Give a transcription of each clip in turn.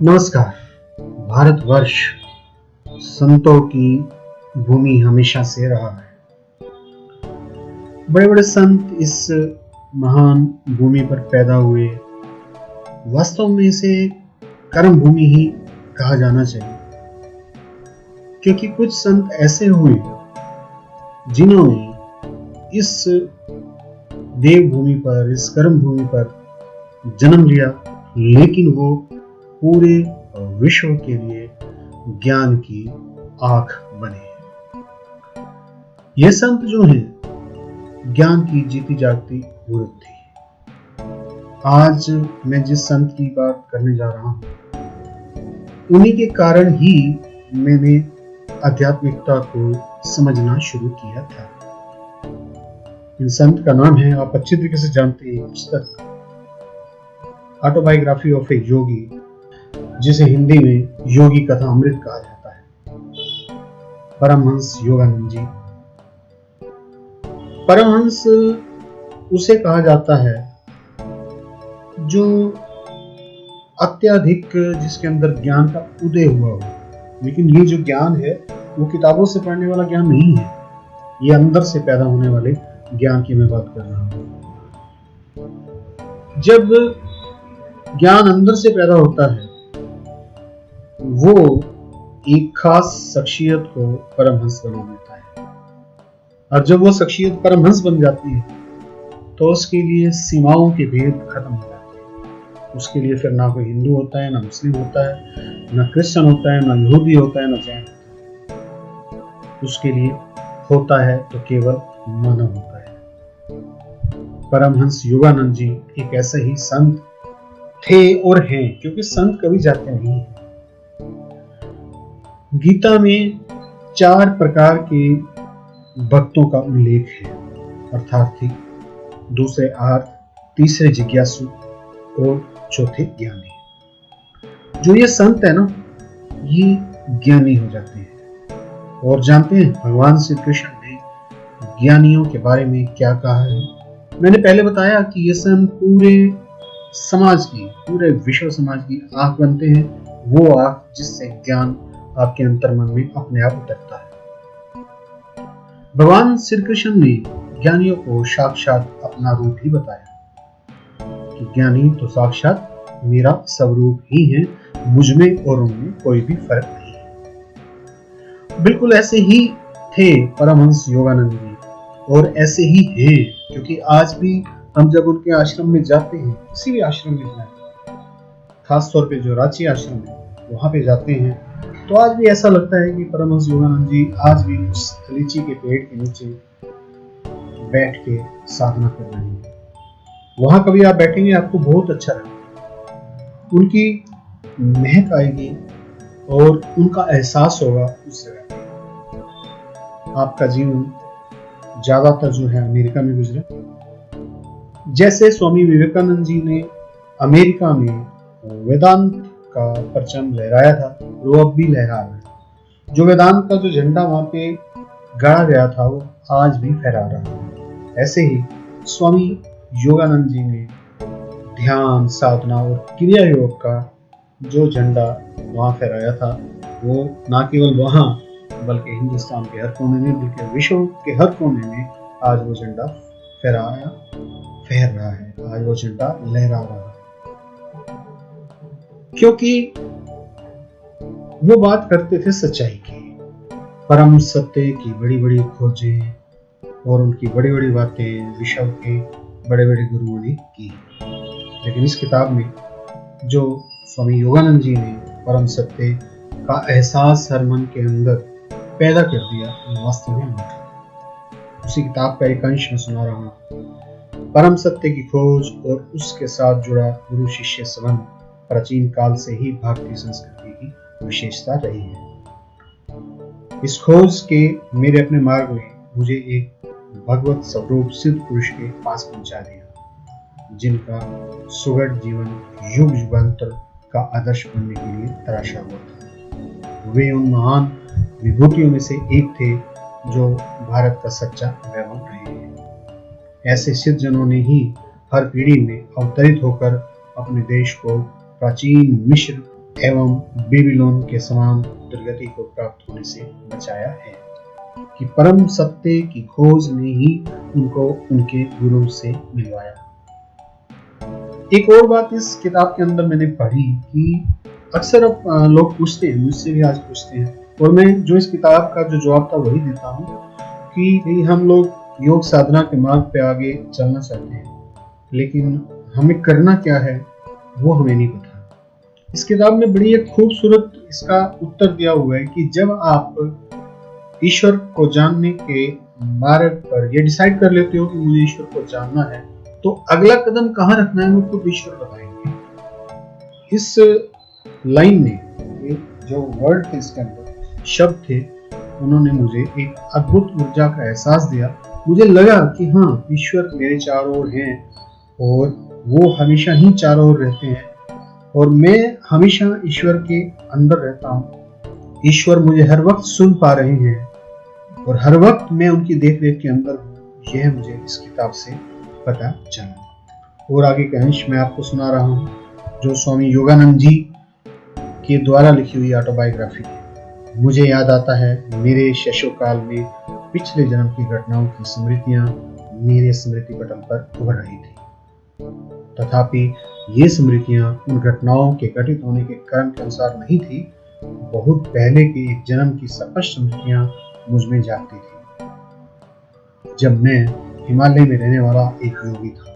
नमस्कार। भारतवर्ष संतों की भूमि हमेशा से रहा है। बड़े बड़े संत इस महान भूमि पर पैदा हुए। वास्तव में इसे कर्म भूमि ही कहा जाना चाहिए, क्योंकि कुछ संत ऐसे हुए जिन्होंने इस देवभूमि पर, इस कर्म भूमि पर जन्म लिया, लेकिन वो पूरे विश्व के लिए ज्ञान की आंख बने। ये संत जो हैं, ज्ञान की जीती जागती मूर्त थी। आज मैं जिस संत की बात करने जा रहा हूं, उन्हीं के कारण ही मैंने आध्यात्मिकता को समझना शुरू किया था। इन संत का नाम है, आप अच्छी तरीके से जानते हैं, पुस्तक ऑटोबायोग्राफी ऑफ ए योगी, जिसे हिंदी में योगी कथा अमृत कहा जाता है। परमहंस योगानंद जी। परमहंस उसे कहा जाता है जो अत्यधिक, जिसके अंदर ज्ञान का उदय हुआ हो। लेकिन ये जो ज्ञान है वो किताबों से पढ़ने वाला ज्ञान नहीं है, ये अंदर से पैदा होने वाले ज्ञान की मैं बात कर रहा हूं। जब ज्ञान अंदर से पैदा होता है, वो एक खास शख्सियत को परमहंस बना देता है। और जब वो शख्सियत परमहंस बन जाती है तो उसके लिए सीमाओं के भेद खत्म हो जाते हैं। उसके लिए फिर ना कोई हिंदू होता है, ना मुस्लिम होता है, ना क्रिश्चियन होता है, ना यहूदी होता है, ना जैन होता है। उसके लिए होता है तो केवल मानव होता है। परमहंस योगानंद जी एक ऐसे ही संत थे और हैं, क्योंकि संत कभी जाते नहीं हैं। गीता में 4 प्रकार के भक्तों का उल्लेख है, अर्थार्थिक, दूसरे आर्थ, तीसरे जिज्ञासु और चौथे ज्ञानी। जो ये संत है ना, ये ज्ञानी हो जाते हैं। और जानते हैं भगवान श्री कृष्ण ने ज्ञानियों के बारे में क्या कहा है? मैंने पहले बताया कि ये संत पूरे समाज की, पूरे विश्व समाज की आंख बनते हैं। वो आंख जिससे ज्ञान आपके अंतर्मन में अपने आप उतरता है। भगवान श्री कृष्ण ने ज्ञानियों को साक्षात अपना रूप ही बताया कि ज्ञानी तो साक्षात मेरा स्वरूप ही है, मुझमें और उनमें कोई भी फर्क नहीं है। बिल्कुल ऐसे ही थे परमहंस योगानंद जी, और ऐसे ही हैं, क्योंकि आज भी हम जब उनके आश्रम में जाते हैं, किसी भी आश्रम में जाए, खास तौर पे जो रांची आश्रम है वहां पे जाते हैं, तो आज भी ऐसा लगता है कि परमहंस योगानंद जी आज भी उस लीची के पेड़ के नीचे बैठ के साधना कर रहे हैं। वहां कभी आप बैठेंगे, आपको बहुत अच्छा लगेगा। उनकी महक आएगी और उनका एहसास होगा उस जगह पे। आपका जीवन ज्यादातर जो है अमेरिका में गुजरा। जैसे स्वामी विवेकानंद जी ने अमेरिका में वेदांत का परचम लहराया था, वो अब भी लहरा रहा है। जो वेदांत का जो झंडा वहां पे गाड़ा गया था, वो आज भी फहरा रहा है। ऐसे ही स्वामी योगानंद जी ने ध्यान, साधना और क्रिया योग का जो झंडा वहां फहराया था, वो ना केवल वहां बल्कि हिंदुस्तान के हर कोने में, बल्कि विश्व के हर कोने में आज वो झंडा फहर रहा है। आज वो झंडा लहरा रहा है, क्योंकि वो बात करते थे सच्चाई की, परम सत्य की बड़ी बड़ी खोजें और उनकी बड़ी बड़ी बातें विश्व के बड़े बड़े गुरुओं ने की। लेकिन इस किताब में जो स्वामी योगानंद जी ने परम सत्य का एहसास हर मन के अंदर पैदा कर दिया, वास्तव में उसी किताब का एक अंश में सुना रहा हूं। परम सत्य की खोज और उसके साथ जुड़ा गुरु शिष्य संबंध प्राचीन काल से ही भारतीय संस्कृति की विशेषता रही है। इस खोज के मेरे अपने मार्ग में मुझे एक भगवत स्वरूप सिद्ध पुरुष के पास पहुंचा दिया, जिनका सुगढ़ जीवन युग युगांतर का आदर्श बनने के लिए तराशा हुआ था। वे उन महान विभूतियों में से एक थे जो भारत का सच्चा वैभव रहे हैं। ऐसे सिद्ध जनों ने ही हर पीढ़ी में अवतरित होकर अपने देश को प्राचीन मिस्र एवं बेबीलोन के समान दुर्गति को प्राप्त होने से बचाया है कि परम सत्य की खोज ने ही उनको उनके गुरु से मिलवाया। एक और बात इस किताब के अंदर मैंने पढ़ी कि अक्सर लोग पूछते हैं, मुझसे भी आज पूछते हैं, और मैं जो इस किताब का जो जवाब था वही देता हूँ कि हम लोग योग साधना के मार्ग पे आगे चलना चाहते हैं, लेकिन हमें करना क्या है वो हमें नहीं पता। इस किताब में बड़ी एक खूबसूरत इसका उत्तर दिया हुआ है कि जब आप ईश्वर को जानने के मार्ग पर ये डिसाइड कर लेते हो कि मुझे ईश्वर को जानना है, तो अगला कदम कहाँ रखना है वो खुद ईश्वर बताएंगे। इस लाइन में जो वर्ड थे, इसके अंदर शब्द थे, उन्होंने मुझे एक अद्भुत ऊर्जा का एहसास दिया। मुझे लगा कि हाँ, ईश्वर मेरे चारों ओर हैं और वो हमेशा ही चारों ओर रहते हैं और मैं हमेशा ईश्वर के अंदर रहता हूँ। ईश्वर मुझे हर वक्त सुन पा रहे हैं और हर वक्त मैं उनकी देखरेख के अंदर हूँ। यह मुझे इस किताब से पता चला। और आगे का अंश मैं आपको सुना रहा हूँ जो स्वामी योगानंद जी के द्वारा लिखी हुई ऑटोबायोग्राफी है। मुझे याद आता है मेरे शैशवकाल में पिछले जन्म की घटनाओं की स्मृतियां मेरे स्मृति पटल पर उभर रही थी। तथापि ये स्मृतियां उन घटनाओं के घटित होने के क्रम के अनुसार नहीं थी। बहुत पहले के एक जन्म की स्पष्ट स्मृतियां मुझ में जागती थी, जब मैं हिमालय में रहने वाला एक योगी था।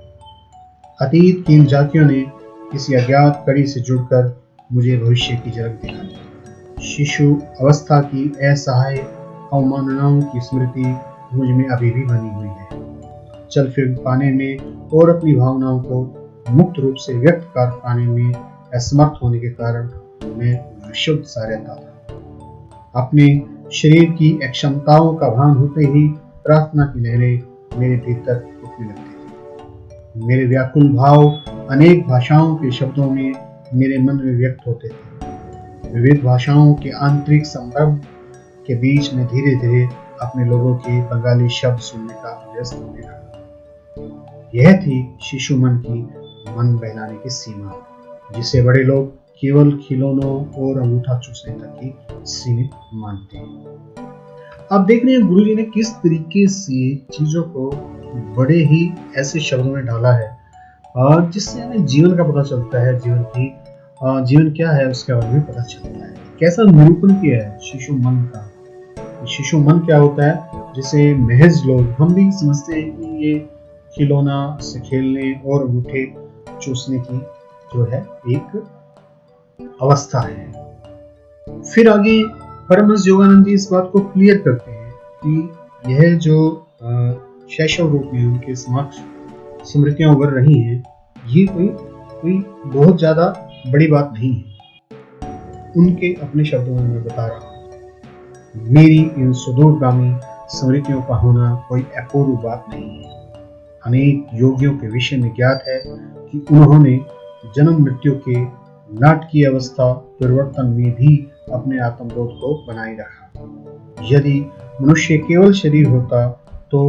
अतीत की इन जातियों ने किसी अज्ञात कड़ी से जुड़कर मुझे भविष्य की झलक दिखाई। शिशु अवस्था की असहाय अवमाननाओं की स्मृति मुझ में अभी भी बनी हुई है। चल फिर पाने में और अपनी भावनाओं को मुक्त रूप से व्यक्त कर पाने में असमर्थ होने के कारण मैं विशुद्ध सा रहता था। अपने शरीर की अक्षमताओं का भान होते ही प्रार्थना की लहरें मेरे भीतर उठने लगती थी। मेरे व्याकुल भाव अनेक भाषाओं के शब्दों में मेरे मन में व्यक्त होते थे। विविध भाषाओं के आंतरिक संदर्भ के बीच में धीरे धीरे अपने लोगों के बंगाली शब्द सुनने का अभ्यास होने लगा। यह थी शिशु मन की मन बहलाने की सीमा, जिसे बड़े लोग केवल खिलौनों और अंगूठा चूसने तक ही सीमित मानते हैं। आप देख रहे हैं गुरु जी ने किस तरीके से चीजों को बड़े ही ऐसे शब्दों में डाला है और जिससे हमें जीवन का पता चलता है, जीवन क्या है उसके बारे में पता चलता है। कैसा निरूपण किया है शिशु मन का। शिशु मन क्या होता है, जिसे महज लोग हम भी समझते हैं कि ये खिलौना से खेलने और अंगूठे चूसने की जो है एक अवस्था है। फिर आगे परमहंस योगानंद जी इस बात को क्लियर करते हैं कि यह जो शैशव रूप में उनके समक्ष स्मृतियां उभर रही हैं, ये कोई बहुत ज्यादा बड़ी बात नहीं है। उनके अपने शब्दों में मैं बता रहा हूँ, मेरी इन सुदूरगामी स्मृतियों का होना कोई अपूर्व बात नहीं है। अनेक योगियों के विषय में ज्ञात है कि उन्होंने जन्म मृत्यु के नाटकीय अवस्था परिवर्तन में भी अपने आत्मबोध को बनाए रखा। यदि मनुष्य केवल शरीर होता तो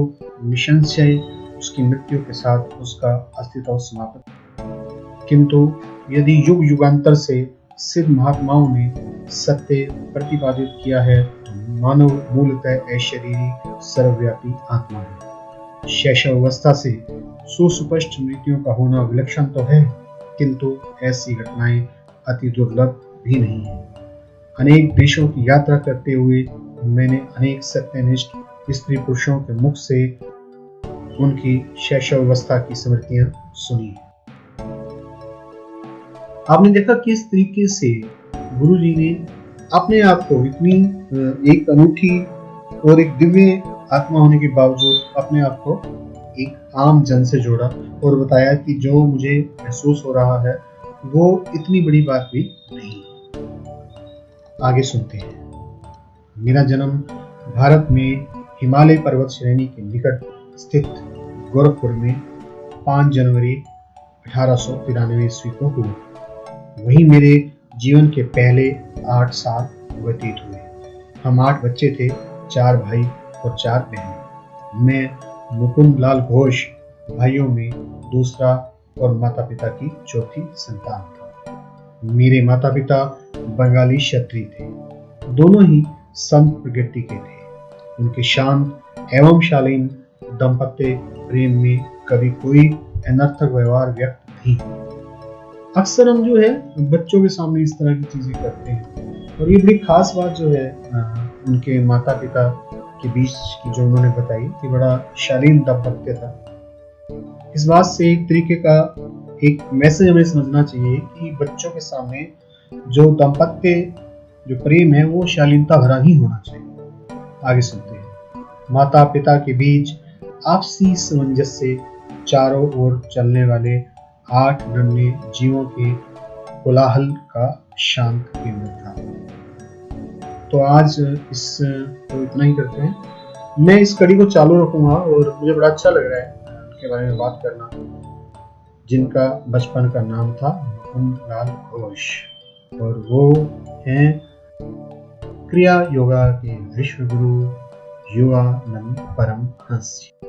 निसंशय उसकी मृत्यु के साथ उसका अस्तित्व समाप्त, किंतु यदि युग युगांतर से सिद्ध महात्माओं ने सत्य प्रतिपादित किया है तो मानव मूलतः अशरीरी सर्वव्यापी आत्मा है। शैशव अवस्था से सुस्पष्ट मृत्युओं का होना विलक्षण तो है, किंतु ऐसी घटनाएं अति दुर्लभ भी नहीं है। अनेक देशों की यात्रा करते हुए मैंने अनेक सत्यनिष्ठ स्त्री पुरुषों के मुख से उनकी शैशव अवस्था की स्मृतियां सुनी। आपने देखा किस तरीके से गुरु जी ने अपने आप को इतनी एक अनूठी और एक दिव्य आत्मा होने के बावजूद अपने आप को एक आम जन से जोड़ा और बताया कि जो मुझे महसूस हो रहा है वो इतनी बड़ी बात भी नहीं। आगे सुनते हैं। मेरा जन्म भारत में हिमालय पर्वत श्रेणी के निकट स्थित गोरखपुर में 5 जनवरी 1893 ईस्वी को हुआ। वही मेरे जीवन के पहले 8 साल व्यतीत हुए। हम 8 बच्चे थे, 4 भाई और 4 बहनें। मैं मुकुंद लाल घोष भाइयों में दूसरा और माता पिता की चौथी संतान था। मेरे माता पिता बंगाली क्षत्रिय थे। दोनों ही संत प्रकृति के थे। उनके शांत एवं शालीन दाम्पत्य प्रेम में कभी कोई अनर्थक व्यवहार व्यक्त नहीं। अक्सर हम जो है बच्चों के सामने इस तरह की चीजें करते हैं, और ये बड़ी खास बात जो है उनके माता पिता के बीच की जो उन्होंने बताई कि बड़ा शालीन दाम्पत्य था। इस बात से एक तरीके का एक मैसेज हमें समझना चाहिए कि बच्चों के सामने जो दाम्पत्य जो प्रेम है वो शालीनता भरा ही होना चाहिए। आगे सुनते हैं। माता पिता के बीच आपसी सामंजस्य से चारों ओर चलने वाले 8 नन्हे जीवों के कोलाहल का शांत केंद्र था। तो आज इस तो इतना ही करते हैं। मैं इस कड़ी को चालू रखूंगा और मुझे बड़ा अच्छा लग रहा है उनके बारे में बात करना, जिनका बचपन का नाम था मुकुंदलाल घोष, और वो हैं क्रिया योगा के विश्व गुरु युवानंद परमहंस जी।